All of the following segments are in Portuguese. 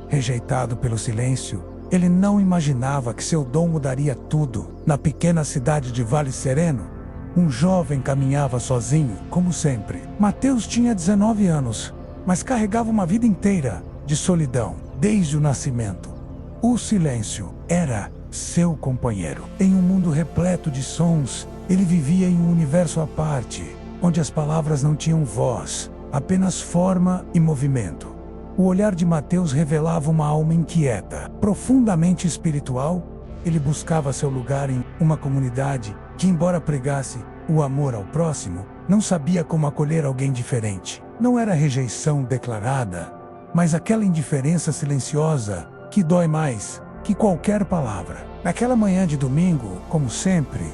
Rejeitado pelo silêncio, ele não imaginava que seu dom mudaria tudo. Na pequena cidade de Vale Sereno, um jovem caminhava sozinho, como sempre. Mateus tinha 19 anos, mas carregava uma vida inteira de solidão, desde o nascimento. O silêncio era seu companheiro. Em um mundo repleto de sons, ele vivia em um universo à parte, onde as palavras não tinham voz, apenas forma e movimento. O olhar de Mateus revelava uma alma inquieta, profundamente espiritual. Ele buscava seu lugar em uma comunidade que, embora pregasse o amor ao próximo, não sabia como acolher alguém diferente. Não era rejeição declarada, mas aquela indiferença silenciosa que dói mais que qualquer palavra. Naquela manhã de domingo, como sempre,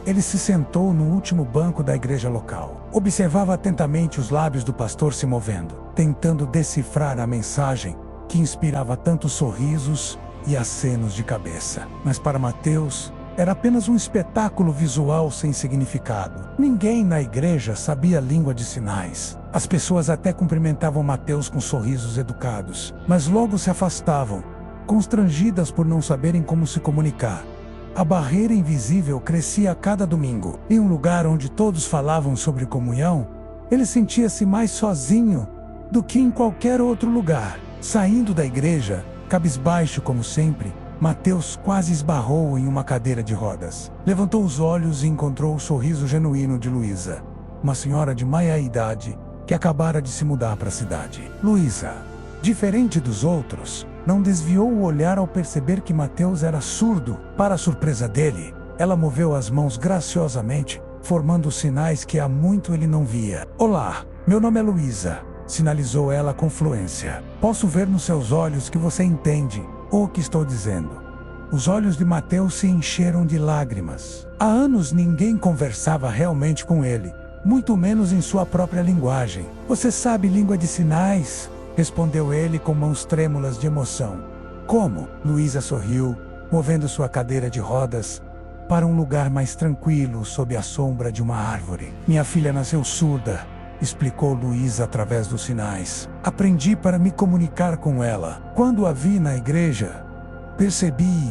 ele se sentou no último banco da igreja local. Observava atentamente os lábios do pastor se movendo, tentando decifrar a mensagem que inspirava tantos sorrisos e acenos de cabeça. Mas para Mateus, era apenas um espetáculo visual sem significado. Ninguém na igreja sabia a língua de sinais. As pessoas até cumprimentavam Mateus com sorrisos educados, mas logo se afastavam, constrangidas por não saberem como se comunicar. A barreira invisível crescia a cada domingo. Em um lugar onde todos falavam sobre comunhão, ele sentia-se mais sozinho do que em qualquer outro lugar. Saindo da igreja, cabisbaixo como sempre, Mateus quase esbarrou em uma cadeira de rodas. Levantou os olhos e encontrou o sorriso genuíno de Luísa, uma senhora de meia-idade que acabara de se mudar para a cidade. Luísa, diferente dos outros, não desviou o olhar ao perceber que Mateus era surdo. Para a surpresa dele, ela moveu as mãos graciosamente, formando sinais que há muito ele não via. "Olá, meu nome é Luísa", sinalizou ela com fluência. "Posso ver nos seus olhos que você entende o que estou dizendo." Os olhos de Mateus se encheram de lágrimas. Há anos ninguém conversava realmente com ele, muito menos em sua própria linguagem. "Você sabe língua de sinais?", respondeu ele com mãos trêmulas de emoção. "Como?" Luísa sorriu, movendo sua cadeira de rodas para um lugar mais tranquilo sob a sombra de uma árvore. "Minha filha nasceu surda", explicou Luísa através dos sinais. "Aprendi para me comunicar com ela. Quando a vi na igreja, percebi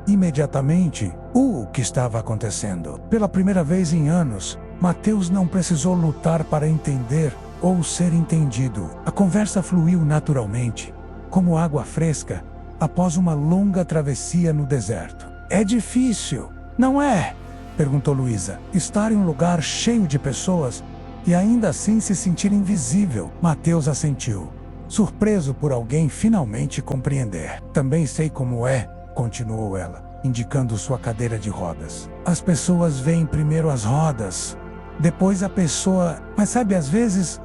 imediatamente o que estava acontecendo." Pela primeira vez em anos, Mateus não precisou lutar para entender ou ser entendido. A conversa fluiu naturalmente, como água fresca após uma longa travessia no deserto. "É difícil, não é?", perguntou Luísa. "Estar em um lugar cheio de pessoas e ainda assim se sentir invisível." Mateus assentiu, surpreso por alguém finalmente compreender. "Também sei como é", continuou ela, indicando sua cadeira de rodas. "As pessoas veem primeiro as rodas, depois a pessoa. Mas sabe, às vezes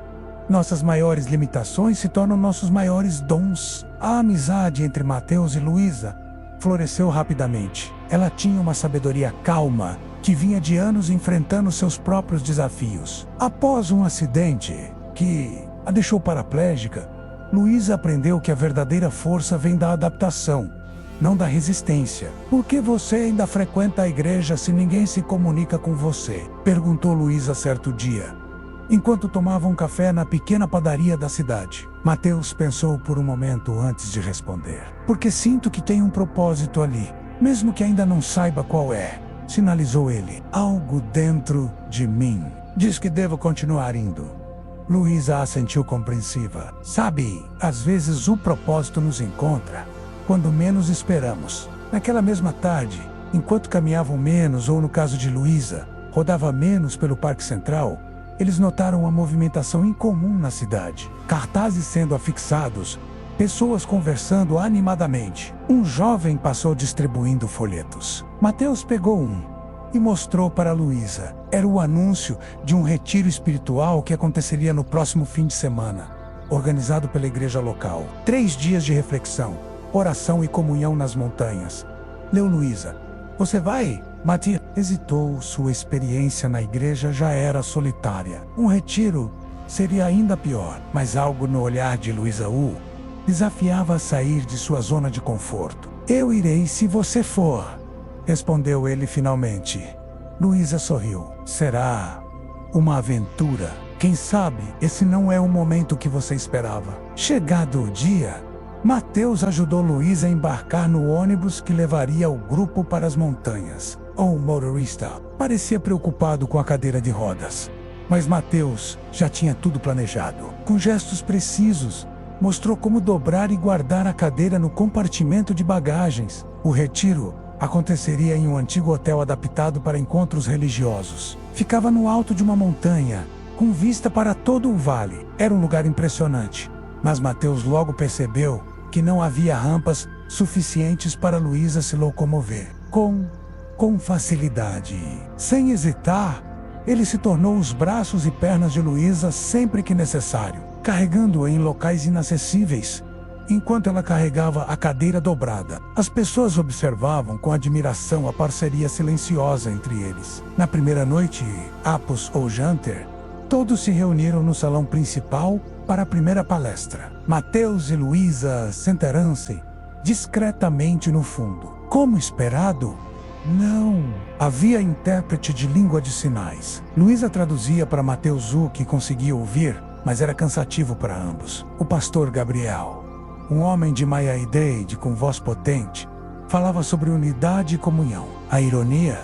nossas maiores limitações se tornam nossos maiores dons." A amizade entre Mateus e Luísa floresceu rapidamente. Ela tinha uma sabedoria calma que vinha de anos enfrentando seus próprios desafios. Após um acidente que a deixou paraplégica, Luísa aprendeu que a verdadeira força vem da adaptação, não da resistência. "Por que você ainda frequenta a igreja se ninguém se comunica com você?", perguntou Luísa certo dia, enquanto tomava um café na pequena padaria da cidade. Mateus pensou por um momento antes de responder. "Porque sinto que tem um propósito ali, mesmo que ainda não saiba qual é", sinalizou ele. "Algo dentro de mim diz que devo continuar indo." Luísa assentiu compreensiva. "Sabe, às vezes o propósito nos encontra quando menos esperamos." Naquela mesma tarde, enquanto caminhavam menos, ou no caso de Luísa, rodava menos pelo Parque Central, eles notaram uma movimentação incomum na cidade. Cartazes sendo afixados, pessoas conversando animadamente. Um jovem passou distribuindo folhetos. Mateus pegou um e mostrou para Luísa. Era o anúncio de um retiro espiritual que aconteceria no próximo fim de semana, organizado pela igreja local. 3 dias de reflexão, oração e comunhão nas montanhas. Leu Luísa. "Você vai?" Matias hesitou. Sua experiência na igreja já era solitária. Um retiro seria ainda pior. Mas algo no olhar de Luísa o desafiava a sair de sua zona de conforto. "Eu irei se você for", respondeu ele finalmente. Luísa sorriu. "Será uma aventura. Quem sabe esse não é o momento que você esperava." Chegado o dia, Mateus ajudou Luísa a embarcar no ônibus que levaria o grupo para as montanhas. O motorista parecia preocupado com a cadeira de rodas. Mas Mateus já tinha tudo planejado. Com gestos precisos, mostrou como dobrar e guardar a cadeira no compartimento de bagagens. O retiro aconteceria em um antigo hotel adaptado para encontros religiosos. Ficava no alto de uma montanha, com vista para todo o vale. Era um lugar impressionante. Mas Mateus logo percebeu que não havia rampas suficientes para Luísa se locomover com facilidade. Sem hesitar, ele se tornou os braços e pernas de Luísa sempre que necessário, carregando-a em locais inacessíveis, enquanto ela carregava a cadeira dobrada. As pessoas observavam com admiração a parceria silenciosa entre eles. Na primeira noite, após o jantar, todos se reuniram no salão principal para a primeira palestra. Mateus e Luísa sentaram-se discretamente no fundo. Como esperado, não havia intérprete de língua de sinais. Luísa traduzia para Mateus o que conseguia ouvir, mas era cansativo para ambos. O pastor Gabriel, um homem de meia-idade com voz potente, falava sobre unidade e comunhão. A ironia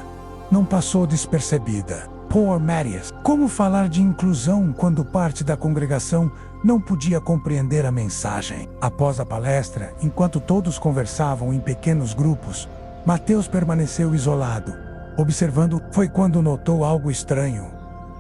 não passou despercebida. Poor Marius. Como falar de inclusão quando parte da congregação não podia compreender a mensagem? Após a palestra, enquanto todos conversavam em pequenos grupos, Mateus permaneceu isolado, observando. Foi quando notou algo estranho.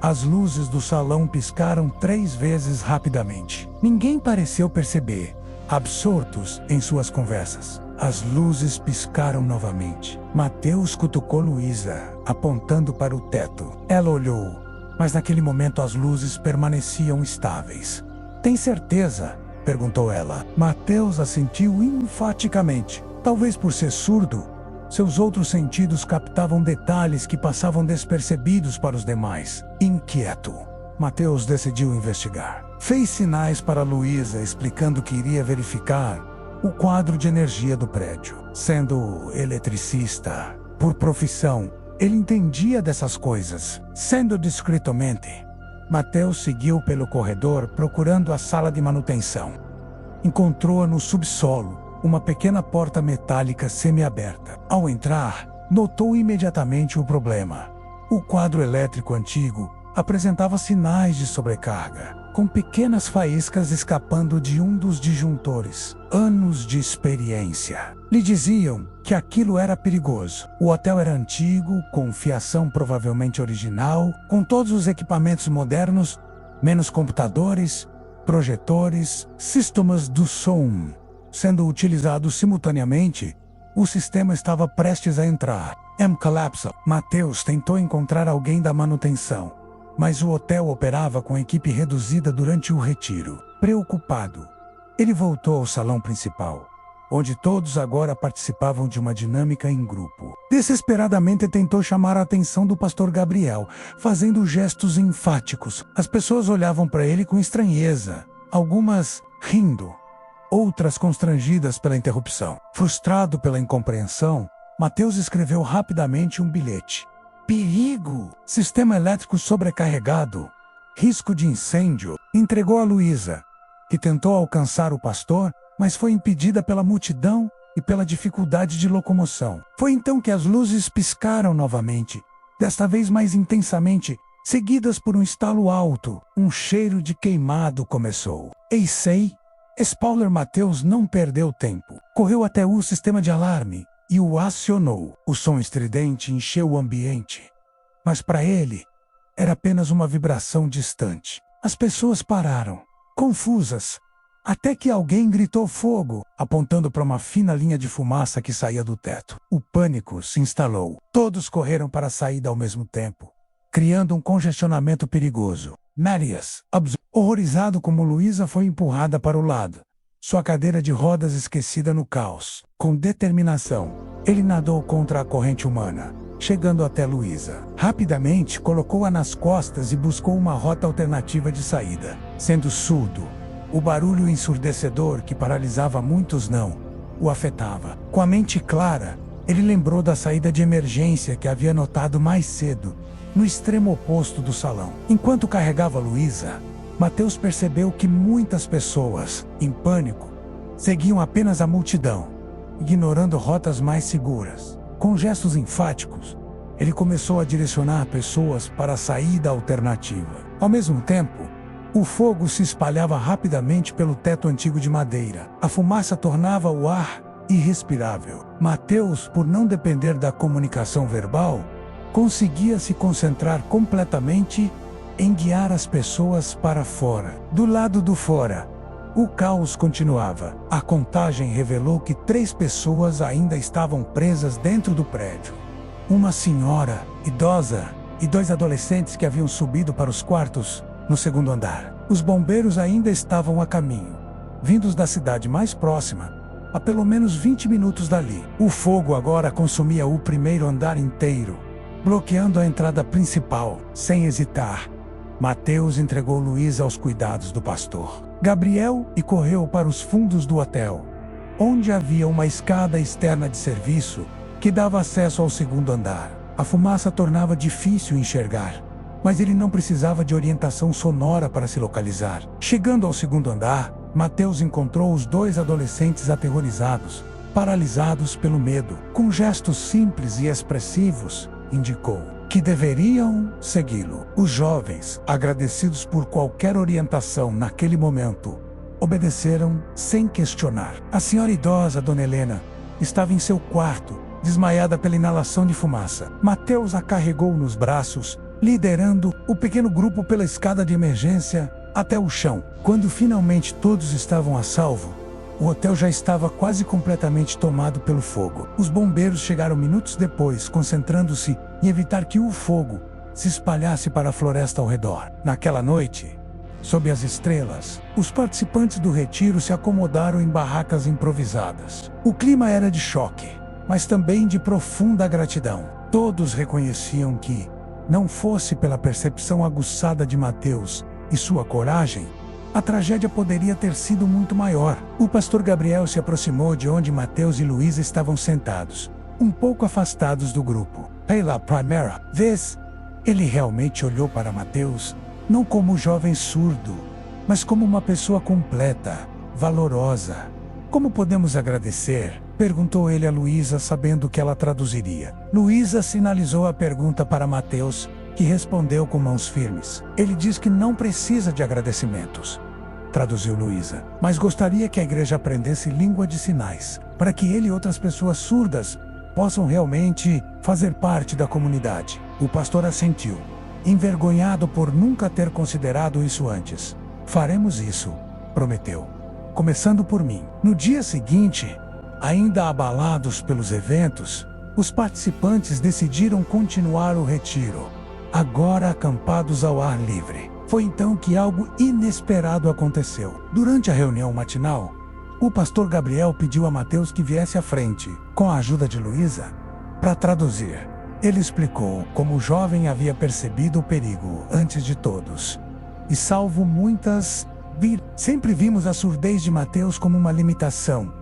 As luzes do salão piscaram 3 vezes rapidamente. Ninguém pareceu perceber, absortos em suas conversas. As luzes piscaram novamente. Mateus cutucou Luísa, apontando para o teto. Ela olhou, mas naquele momento as luzes permaneciam estáveis. Tem certeza? Perguntou ela. Mateus assentiu enfaticamente. Talvez por ser surdo, seus outros sentidos captavam detalhes que passavam despercebidos para os demais. Inquieto, Mateus decidiu investigar. Fez sinais para Luísa, explicando que iria verificar o quadro de energia do prédio. Sendo eletricista por profissão, ele entendia dessas coisas. Sendo discretamente, Mateus seguiu pelo corredor procurando a sala de manutenção. Encontrou-a no subsolo, uma pequena porta metálica semi-aberta. Ao entrar, notou imediatamente o problema. O quadro elétrico antigo apresentava sinais de sobrecarga, com pequenas faíscas escapando de um dos disjuntores. Anos de experiência lhe diziam que aquilo era perigoso. O hotel era antigo, com fiação provavelmente original, com todos os equipamentos modernos, menos computadores, projetores, sistemas do som sendo utilizados simultaneamente. O sistema estava prestes a entrar. Colapsa. Mateus tentou encontrar alguém da manutenção, mas o hotel operava com equipe reduzida durante o retiro. Preocupado, ele voltou ao salão principal, onde todos agora participavam de uma dinâmica em grupo. Desesperadamente tentou chamar a atenção do pastor Gabriel, fazendo gestos enfáticos. As pessoas olhavam para ele com estranheza, algumas rindo, outras constrangidas pela interrupção. Frustrado pela incompreensão, Mateus escreveu rapidamente um bilhete. Perigo! Sistema elétrico sobrecarregado. Risco de incêndio. Entregou a Luísa, que tentou alcançar o pastor, mas foi impedida pela multidão e pela dificuldade de locomoção. Foi então que as luzes piscaram novamente, desta vez mais intensamente, seguidas por um estalo alto. Um cheiro de queimado começou. Ei, sei! Spauller Mateus não perdeu tempo. Correu até o sistema de alarme e o acionou. O som estridente encheu o ambiente, mas para ele era apenas uma vibração distante. As pessoas pararam, confusas, até que alguém gritou fogo, apontando para uma fina linha de fumaça que saía do teto. O pânico se instalou. Todos correram para a saída ao mesmo tempo, criando um congestionamento perigoso. Marius, horrorizado como Luísa, foi empurrada para o lado, sua cadeira de rodas esquecida no caos. Com determinação, ele nadou contra a corrente humana, chegando até Luísa. Rapidamente, colocou-a nas costas e buscou uma rota alternativa de saída. Sendo surdo, o barulho ensurdecedor que paralisava muitos não o afetava. Com a mente clara, ele lembrou da saída de emergência que havia notado mais cedo, no extremo oposto do salão. Enquanto carregava Luísa, Mateus percebeu que muitas pessoas, em pânico, seguiam apenas a multidão, ignorando rotas mais seguras. Com gestos enfáticos, ele começou a direcionar pessoas para a saída alternativa. Ao mesmo tempo, o fogo se espalhava rapidamente pelo teto antigo de madeira. A fumaça tornava o ar irrespirável. Mateus, por não depender da comunicação verbal, conseguia se concentrar completamente em guiar as pessoas para fora. Do lado do fora, o caos continuava. A contagem revelou que 3 pessoas ainda estavam presas dentro do prédio. Uma senhora idosa e 2 adolescentes que haviam subido para os quartos no segundo andar. Os bombeiros ainda estavam a caminho, vindos da cidade mais próxima, a pelo menos 20 minutos dali. O fogo agora consumia o primeiro andar inteiro, bloqueando a entrada principal. Sem hesitar, Mateus entregou Luísa aos cuidados do pastor Gabriel e correu para os fundos do hotel, onde havia uma escada externa de serviço que dava acesso ao segundo andar. A fumaça tornava difícil enxergar, mas ele não precisava de orientação sonora para se localizar. Chegando ao segundo andar, Mateus encontrou os 2 adolescentes aterrorizados, paralisados pelo medo. Com gestos simples e expressivos, indicou que deveriam segui-lo. Os jovens, agradecidos por qualquer orientação naquele momento, obedeceram sem questionar. A senhora idosa, Dona Helena, estava em seu quarto, desmaiada pela inalação de fumaça. Mateus a carregou nos braços, liderando o pequeno grupo pela escada de emergência até o chão. Quando finalmente todos estavam a salvo, o hotel já estava quase completamente tomado pelo fogo. Os bombeiros chegaram minutos depois, concentrando-se em evitar que o fogo se espalhasse para a floresta ao redor. Naquela noite, sob as estrelas, os participantes do retiro se acomodaram em barracas improvisadas. O clima era de choque, mas também de profunda gratidão. Todos reconheciam que, não fosse pela percepção aguçada de Mateus e sua coragem, a tragédia poderia ter sido muito maior. O pastor Gabriel se aproximou de onde Mateus e Luísa estavam sentados, um pouco afastados do grupo. Pela primeira vez, ele realmente olhou para Mateus, não como um jovem surdo, mas como uma pessoa completa, valorosa. Como podemos agradecer? Perguntou ele a Luísa, sabendo que ela traduziria. Luísa sinalizou a pergunta para Mateus, que respondeu com mãos firmes. Ele diz que não precisa de agradecimentos, traduziu Luísa, mas gostaria que a igreja aprendesse língua de sinais, para que ele e outras pessoas surdas possam realmente fazer parte da comunidade. O pastor assentiu, envergonhado por nunca ter considerado isso antes. Faremos isso, prometeu. Começando por mim. No dia seguinte, ainda abalados pelos eventos, os participantes decidiram continuar o retiro, agora acampados ao ar livre. Foi então que algo inesperado aconteceu. Durante a reunião matinal, o pastor Gabriel pediu a Mateus que viesse à frente, com a ajuda de Luísa, para traduzir. Ele explicou como o jovem havia percebido o perigo antes de todos. E salvo muitas, sempre vimos a surdez de Mateus como uma limitação,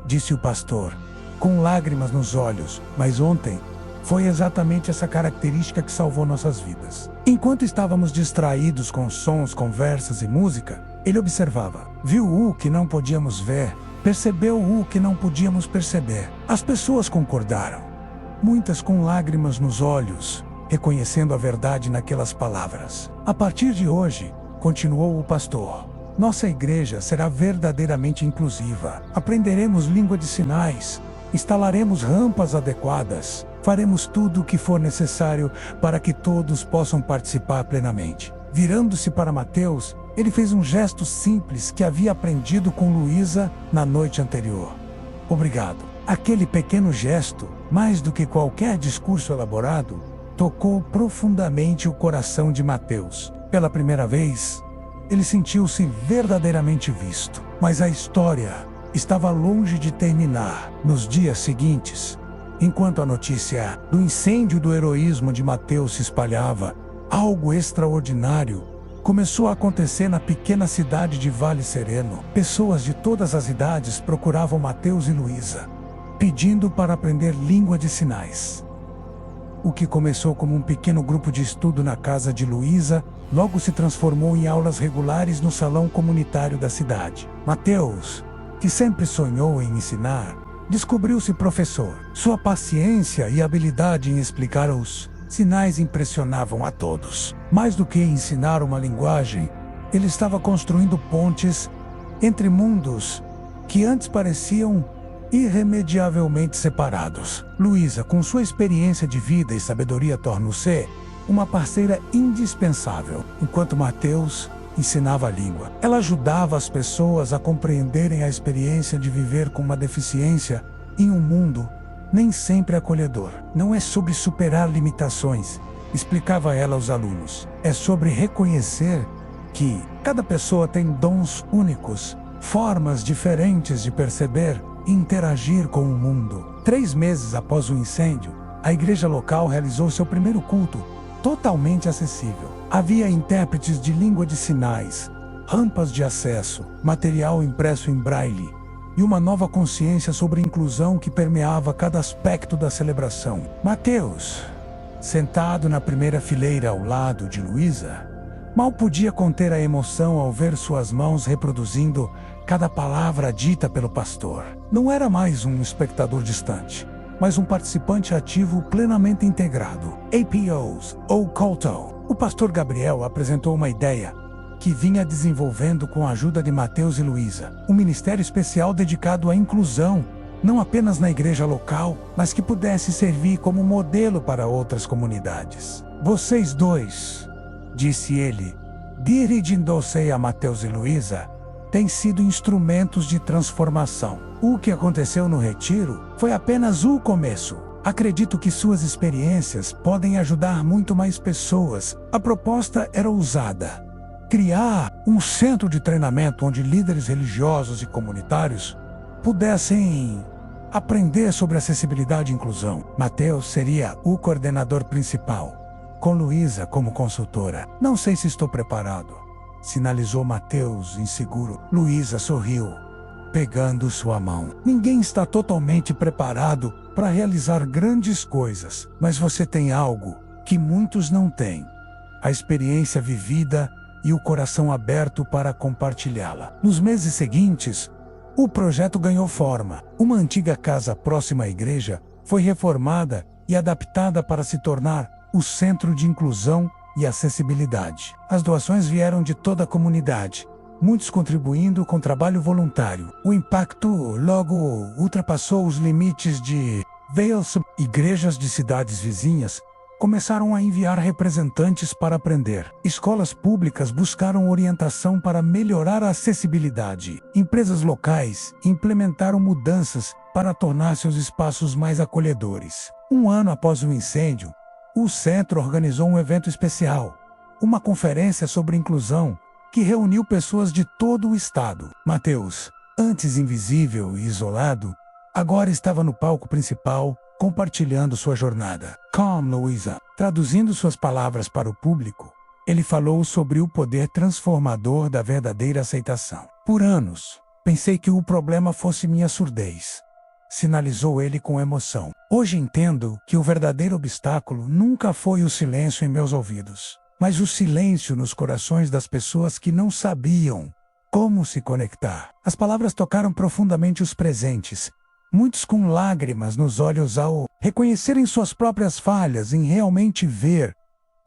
disse o pastor, com lágrimas nos olhos, mas ontem, foi exatamente essa característica que salvou nossas vidas. Enquanto estávamos distraídos com sons, conversas e música, ele observava. Viu o que não podíamos ver, percebeu o que não podíamos perceber. As pessoas concordaram, muitas com lágrimas nos olhos, reconhecendo a verdade naquelas palavras. A partir de hoje, continuou o pastor, nossa igreja será verdadeiramente inclusiva. Aprenderemos língua de sinais, instalaremos rampas adequadas, faremos tudo o que for necessário para que todos possam participar plenamente. Virando-se para Mateus, ele fez um gesto simples que havia aprendido com Luísa na noite anterior. Obrigado. Aquele pequeno gesto, mais do que qualquer discurso elaborado, tocou profundamente o coração de Mateus. Pela primeira vez, ele sentiu-se verdadeiramente visto. Mas a história estava longe de terminar. Nos dias seguintes, enquanto a notícia do incêndio do heroísmo de Mateus se espalhava, algo extraordinário começou a acontecer na pequena cidade de Vale Sereno. Pessoas de todas as idades procuravam Mateus e Luísa, pedindo para aprender língua de sinais. O que começou como um pequeno grupo de estudo na casa de Luísa, logo se transformou em aulas regulares no salão comunitário da cidade. Mateus, que sempre sonhou em ensinar, descobriu-se professor. Sua paciência e habilidade em explicar os sinais impressionavam a todos. Mais do que ensinar uma linguagem, ele estava construindo pontes entre mundos que antes pareciam irremediavelmente separados. Luísa, com sua experiência de vida e sabedoria, tornou-se uma parceira indispensável, enquanto Mateus ensinava a língua. Ela ajudava as pessoas a compreenderem a experiência de viver com uma deficiência em um mundo nem sempre acolhedor. Não é sobre superar limitações, explicava ela aos alunos. É sobre reconhecer que cada pessoa tem dons únicos, formas diferentes de perceber e interagir com o mundo. 3 meses após o incêndio, a igreja local realizou seu primeiro culto, totalmente acessível. Havia intérpretes de língua de sinais, rampas de acesso, material impresso em braille e uma nova consciência sobre inclusão que permeava cada aspecto da celebração. Mateus, sentado na primeira fileira ao lado de Luísa, mal podia conter a emoção ao ver suas mãos reproduzindo cada palavra dita pelo pastor. Não era mais um espectador distante, mas um participante ativo plenamente integrado. APOs, ou Culto. O pastor Gabriel apresentou uma ideia que vinha desenvolvendo com a ajuda de Mateus e Luísa. Um ministério especial dedicado à inclusão, não apenas na igreja local, mas que pudesse servir como modelo para outras comunidades. Vocês dois, disse ele, dirigindo-se a Mateus e Luísa, têm sido instrumentos de transformação. O que aconteceu no retiro foi apenas o começo. Acredito que suas experiências podem ajudar muito mais pessoas. A proposta era ousada: criar um centro de treinamento onde líderes religiosos e comunitários pudessem aprender sobre acessibilidade e inclusão. Mateus seria o coordenador principal, com Luísa como consultora. Não sei se estou preparado, sinalizou Mateus, inseguro. Luísa sorriu, pegando sua mão. Ninguém está totalmente preparado para realizar grandes coisas, mas você tem algo que muitos não têm: a experiência vivida e o coração aberto para compartilhá-la. Nos meses seguintes, o projeto ganhou forma. Uma antiga casa próxima à igreja foi reformada e adaptada para se tornar o centro de inclusão e acessibilidade. As doações vieram de toda a comunidade, muitos contribuindo com trabalho voluntário. O impacto logo ultrapassou os limites de Wales. Igrejas de cidades vizinhas começaram a enviar representantes para aprender. Escolas públicas buscaram orientação para melhorar a acessibilidade. Empresas locais implementaram mudanças para tornar seus espaços mais acolhedores. 1 ano após o incêndio, o centro organizou um evento especial, uma conferência sobre inclusão, que reuniu pessoas de todo o estado. Mateus, antes invisível e isolado, agora estava no palco principal, compartilhando sua jornada. Com Luísa, traduzindo suas palavras para o público, ele falou sobre o poder transformador da verdadeira aceitação. Por anos, pensei que o problema fosse minha surdez, sinalizou ele com emoção. Hoje entendo que o verdadeiro obstáculo nunca foi o silêncio em meus ouvidos, mas o silêncio nos corações das pessoas que não sabiam como se conectar. As palavras tocaram profundamente os presentes, muitos com lágrimas nos olhos ao reconhecerem suas próprias falhas em realmente ver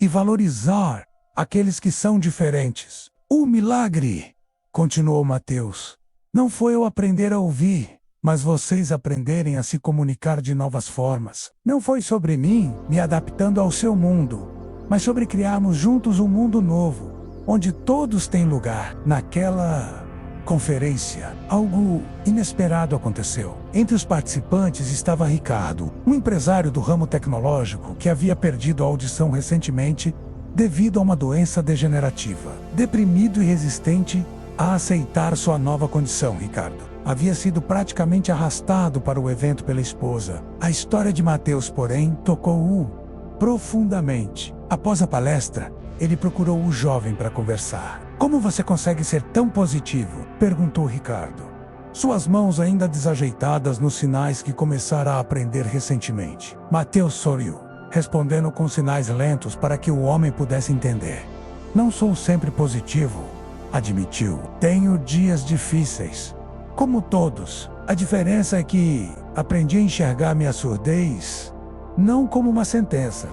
e valorizar aqueles que são diferentes. O milagre, continuou Mateus, não foi eu aprender a ouvir, mas vocês aprenderem a se comunicar de novas formas. Não foi sobre mim me adaptando ao seu mundo, mas sobre criarmos juntos um mundo novo, onde todos têm lugar. Naquela conferência, algo inesperado aconteceu. Entre os participantes estava Ricardo, um empresário do ramo tecnológico que havia perdido a audição recentemente devido a uma doença degenerativa. Deprimido e resistente a aceitar sua nova condição, Ricardo havia sido praticamente arrastado para o evento pela esposa. A história de Mateus, porém, tocou-o profundamente. Após a palestra, ele procurou o jovem para conversar. Como você consegue ser tão positivo? Perguntou Ricardo, suas mãos ainda desajeitadas nos sinais que começara a aprender recentemente. Mateus sorriu, respondendo com sinais lentos para que o homem pudesse entender. Não sou sempre positivo, admitiu. Tenho dias difíceis, como todos. A diferença é que aprendi a enxergar minha surdez não como uma sentença,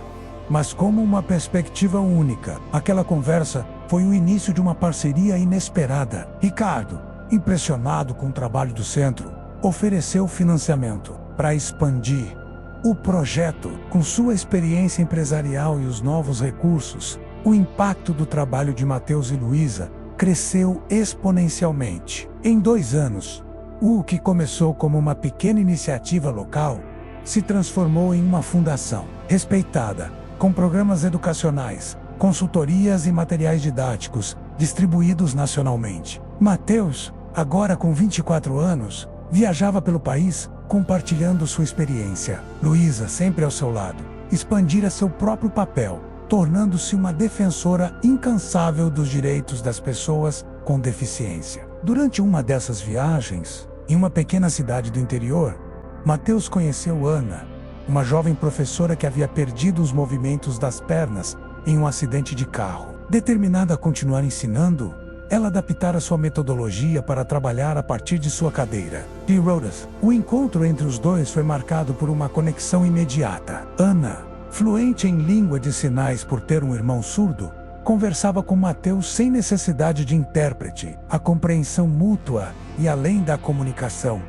mas como uma perspectiva única. Aquela conversa foi o início de uma parceria inesperada. Ricardo, impressionado com o trabalho do centro, ofereceu financiamento para expandir o projeto. Com sua experiência empresarial e os novos recursos, o impacto do trabalho de Matheus e Luísa cresceu exponencialmente. Em 2 anos, o que começou como uma pequena iniciativa local se transformou em uma fundação respeitada, com programas educacionais, consultorias e materiais didáticos distribuídos nacionalmente. Matheus, agora com 24 anos, viajava pelo país compartilhando sua experiência. Luísa, sempre ao seu lado, expandira seu próprio papel, tornando-se uma defensora incansável dos direitos das pessoas com deficiência. Durante uma dessas viagens, em uma pequena cidade do interior, Matheus conheceu Ana, uma jovem professora que havia perdido os movimentos das pernas em um acidente de carro. Determinada a continuar ensinando, ela adaptara sua metodologia para trabalhar a partir de sua cadeira de rodas. O encontro entre os dois foi marcado por uma conexão imediata. Ana, fluente em língua de sinais por ter um irmão surdo, conversava com Matheus sem necessidade de intérprete. A compreensão mútua e além da comunicação,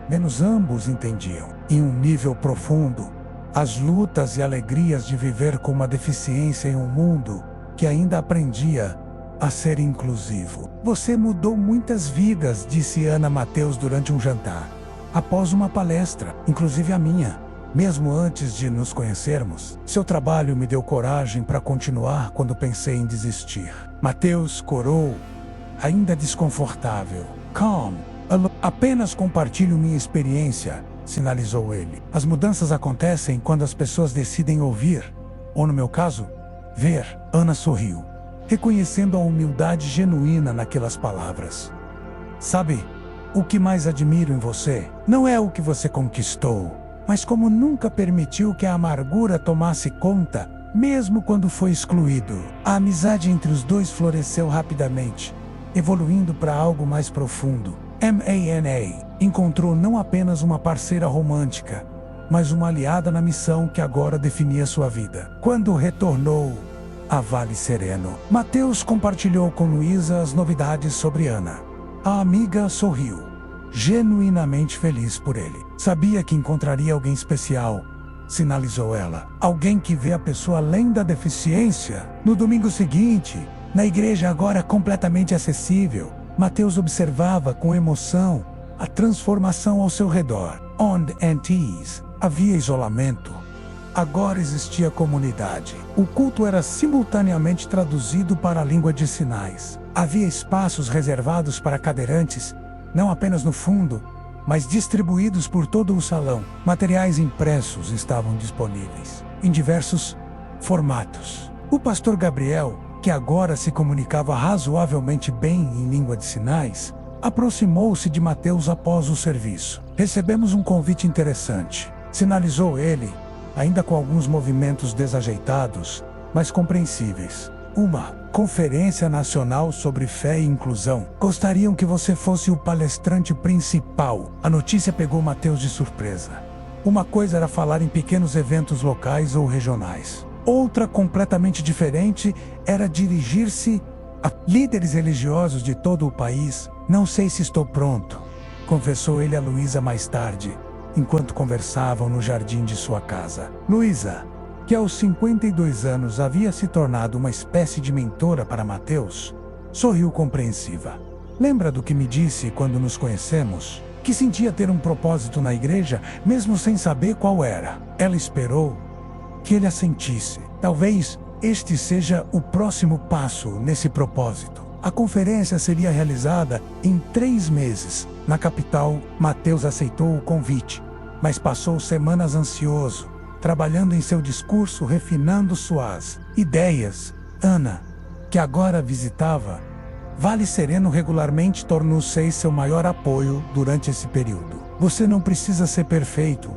menos ambos entendiam, em um nível profundo, as lutas e alegrias de viver com uma deficiência em um mundo que ainda aprendia a ser inclusivo. Você mudou muitas vidas, disse Ana a Matheus durante um jantar, após uma palestra, inclusive a minha. Mesmo antes de nos conhecermos, seu trabalho me deu coragem para continuar quando pensei em desistir. Matheus corou, ainda desconfortável. Calm. Apenas compartilho minha experiência, sinalizou ele. As mudanças acontecem quando as pessoas decidem ouvir, ou no meu caso, ver. Ana sorriu, reconhecendo a humildade genuína naquelas palavras. Sabe, o que mais admiro em você não é o que você conquistou, mas como nunca permitiu que a amargura tomasse conta, mesmo quando foi excluído. A amizade entre os dois floresceu rapidamente, evoluindo para algo mais profundo. Mana encontrou não apenas uma parceira romântica, mas uma aliada na missão que agora definia sua vida. Quando retornou a Vale Sereno, Matheus compartilhou com Luísa as novidades sobre Ana. A amiga sorriu, genuinamente feliz por ele. Sabia que encontraria alguém especial, sinalizou ela. Alguém que vê a pessoa além da deficiência. No domingo seguinte, na igreja agora completamente acessível, Matheus observava com emoção a transformação ao seu redor. Onde antes havia isolamento, agora existia comunidade. O culto era simultaneamente traduzido para a língua de sinais. Havia espaços reservados para cadeirantes, não apenas no fundo, mas distribuídos por todo o salão. Materiais impressos estavam disponíveis, em diversos formatos. O pastor Gabriel, que agora se comunicava razoavelmente bem em língua de sinais, aproximou-se de Matheus após o serviço. Recebemos um convite interessante, sinalizou ele, ainda com alguns movimentos desajeitados, mas compreensíveis. Uma conferência nacional sobre fé e inclusão. Gostariam que você fosse o palestrante principal. A notícia pegou Matheus de surpresa. Uma coisa era falar em pequenos eventos locais ou regionais. Outra, completamente diferente, era dirigir-se a líderes religiosos de todo o país. Não sei se estou pronto, confessou ele a Luísa mais tarde, enquanto conversavam no jardim de sua casa. Luísa, que aos 52 anos havia se tornado uma espécie de mentora para Matheus, sorriu compreensiva. Lembra do que me disse quando nos conhecemos? Que sentia ter um propósito na igreja, mesmo sem saber qual era. Ela esperou que ele assentisse. Talvez este seja o próximo passo nesse propósito. A conferência seria realizada em 3 meses, na capital. Matheus aceitou o convite, mas passou semanas ansioso, trabalhando em seu discurso, refinando suas ideias. Ana, que agora visitava Vale Sereno regularmente, tornou-se seu maior apoio durante esse período. Você não precisa ser perfeito,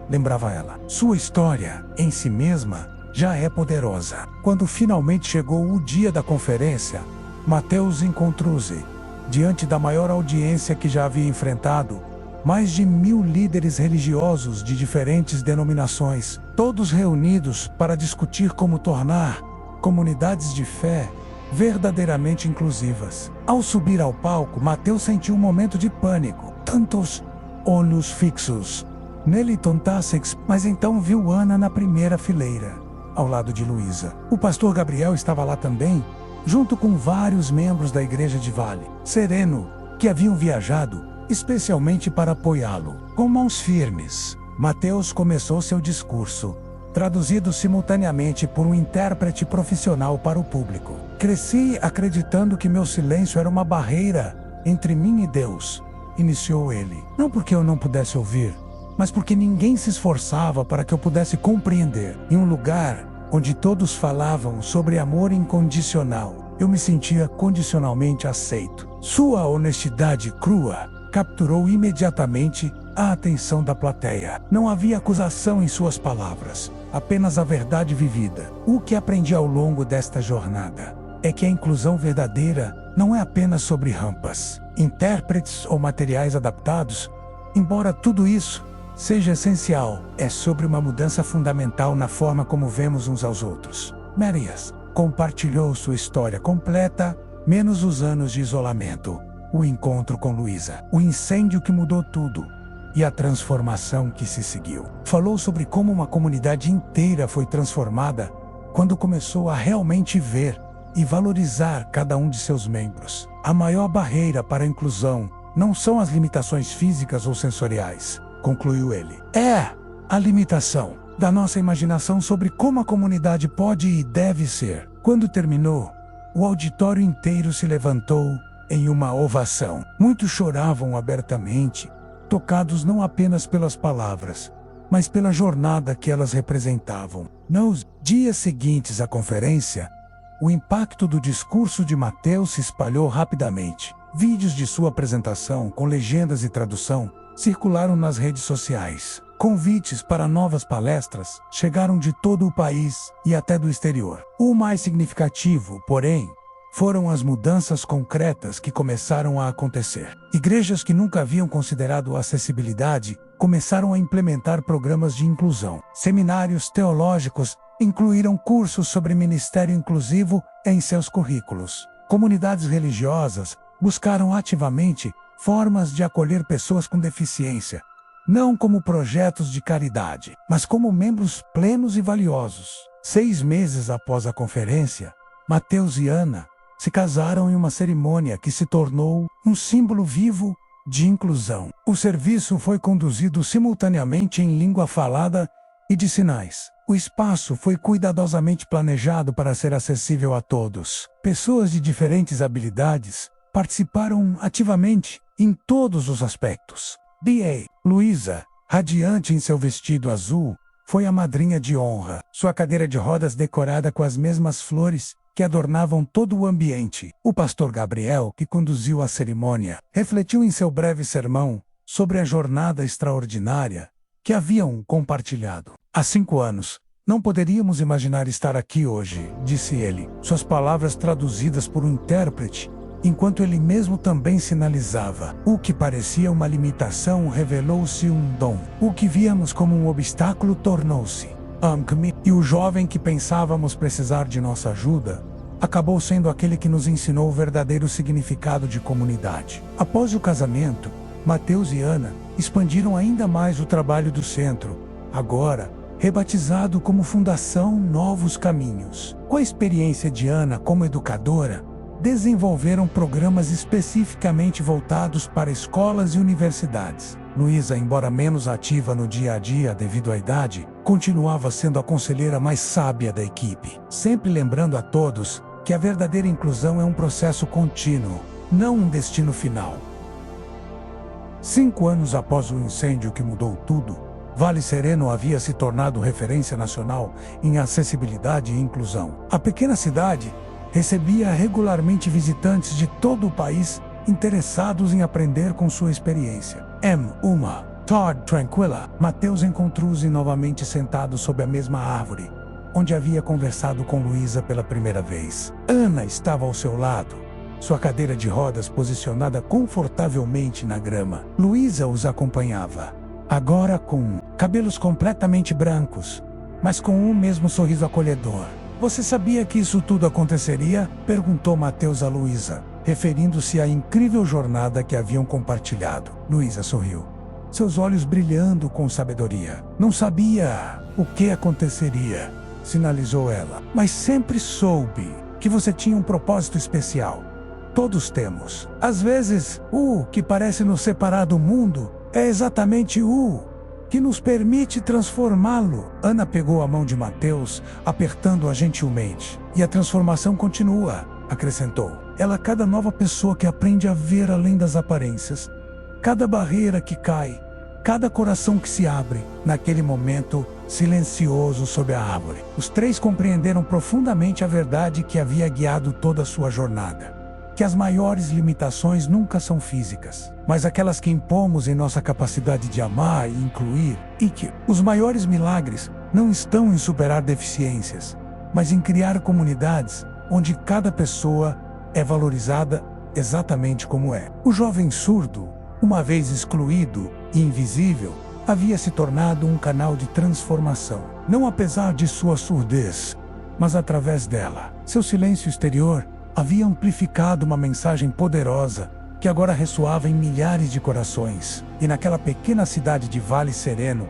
lembrava ela. Sua história, em si mesma, já é poderosa. Quando finalmente chegou o dia da conferência, Matheus encontrou-se diante da maior audiência que já havia enfrentado, mais de 1000 líderes religiosos de diferentes denominações, todos reunidos para discutir como tornar comunidades de fé verdadeiramente inclusivas. Ao subir ao palco, Mateus sentiu um momento de pânico. Tantos olhos fixos nele tontassex, mas então viu Ana na primeira fileira, ao lado de Luísa. O pastor Gabriel estava lá também, junto com vários membros da igreja de Vale Sereno, que haviam viajado especialmente para apoiá-lo. Com mãos firmes, Mateus começou seu discurso, traduzido simultaneamente por um intérprete profissional para o público. Cresci acreditando que meu silêncio era uma barreira entre mim e Deus, iniciou ele. Não porque eu não pudesse ouvir, mas porque ninguém se esforçava para que eu pudesse compreender. Em um lugar onde todos falavam sobre amor incondicional, eu me sentia condicionalmente aceito. Sua honestidade crua capturou imediatamente a atenção da plateia. Não havia acusação em suas palavras, apenas a verdade vivida. O que aprendi ao longo desta jornada é que a inclusão verdadeira não é apenas sobre rampas, intérpretes ou materiais adaptados, embora tudo isso seja essencial, é sobre uma mudança fundamental na forma como vemos uns aos outros. Marias compartilhou sua história completa, menos os anos de isolamento, o encontro com Luísa, o incêndio que mudou tudo e a transformação que se seguiu. Falou sobre como uma comunidade inteira foi transformada quando começou a realmente ver e valorizar cada um de seus membros. A maior barreira para a inclusão não são as limitações físicas ou sensoriais, concluiu ele. É a limitação da nossa imaginação sobre como a comunidade pode e deve ser. Quando terminou, o auditório inteiro se levantou em uma ovação. Muitos choravam abertamente, tocados não apenas pelas palavras, mas pela jornada que elas representavam. Nos dias seguintes à conferência, o impacto do discurso de Mateus se espalhou rapidamente. Vídeos de sua apresentação, com legendas e tradução, circularam nas redes sociais. Convites para novas palestras chegaram de todo o país e até do exterior. O mais significativo, porém, foram as mudanças concretas que começaram a acontecer. Igrejas que nunca haviam considerado a acessibilidade começaram a implementar programas de inclusão. Seminários teológicos incluíram cursos sobre ministério inclusivo em seus currículos. Comunidades religiosas buscaram ativamente formas de acolher pessoas com deficiência, não como projetos de caridade, mas como membros plenos e valiosos. 6 meses após a conferência, Mateus e Ana se casaram em uma cerimônia que se tornou um símbolo vivo de inclusão. O serviço foi conduzido simultaneamente em língua falada e de sinais. O espaço foi cuidadosamente planejado para ser acessível a todos. Pessoas de diferentes habilidades participaram ativamente em todos os aspectos. B.A. Luísa, radiante em seu vestido azul, foi a madrinha de honra. Sua cadeira de rodas decorada com as mesmas flores que adornavam todo o ambiente. O pastor Gabriel, que conduziu a cerimônia, refletiu em seu breve sermão sobre a jornada extraordinária que haviam compartilhado. Há 5 anos, não poderíamos imaginar estar aqui hoje, disse ele, suas palavras traduzidas por um intérprete, enquanto ele mesmo também sinalizava. O que parecia uma limitação revelou-se um dom. O que víamos como um obstáculo tornou-se e o jovem que pensávamos precisar de nossa ajuda acabou sendo aquele que nos ensinou o verdadeiro significado de comunidade. Após o casamento, Mateus e Ana expandiram ainda mais o trabalho do centro, agora rebatizado como Fundação Novos Caminhos. Com a experiência de Ana como educadora, desenvolveram programas especificamente voltados para escolas e universidades. Luísa, embora menos ativa no dia a dia devido à idade, continuava sendo a conselheira mais sábia da equipe, sempre lembrando a todos que a verdadeira inclusão é um processo contínuo, não um destino final. 5 anos após o incêndio que mudou tudo, Vale Sereno havia se tornado referência nacional em acessibilidade e inclusão. A pequena cidade recebia regularmente visitantes de todo o país interessados em aprender com sua experiência. Uma tarde tranquila, Mateus encontrou-se novamente sentado sob a mesma árvore, onde havia conversado com Luísa pela primeira vez. Ana estava ao seu lado, sua cadeira de rodas posicionada confortavelmente na grama. Luísa os acompanhava, agora com cabelos completamente brancos, mas com o mesmo sorriso acolhedor. Você sabia que isso tudo aconteceria? Perguntou Mateus a Luísa, referindo-se à incrível jornada que haviam compartilhado. Luísa sorriu, seus olhos brilhando com sabedoria. Não sabia o que aconteceria, sinalizou ela, mas sempre soube que você tinha um propósito especial. Todos temos. Às vezes, o que parece nos separar do mundo é exatamente o que nos permite transformá-lo. Ana pegou a mão de Mateus, apertando-a gentilmente. E a transformação continua, acrescentou. Ela, cada nova pessoa que aprende a ver além das aparências, cada barreira que cai, cada coração que se abre, naquele momento silencioso sob a árvore. Os três compreenderam profundamente a verdade que havia guiado toda a sua jornada. Que as maiores limitações nunca são físicas, mas aquelas que impomos em nossa capacidade de amar e incluir, e que os maiores milagres não estão em superar deficiências, mas em criar comunidades onde cada pessoa é valorizada exatamente como é. O jovem surdo, uma vez excluído e invisível, havia se tornado um canal de transformação, não apesar de sua surdez, mas através dela. Seu silêncio exterior havia amplificado uma mensagem poderosa que agora ressoava em milhares de corações. E naquela pequena cidade de Vale Sereno,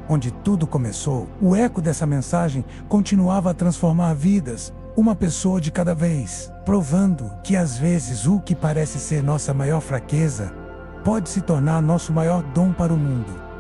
onde tudo começou, o eco dessa mensagem continuava a transformar vidas, uma pessoa de cada vez, provando que às vezes o que parece ser nossa maior fraqueza pode se tornar nosso maior dom para o mundo.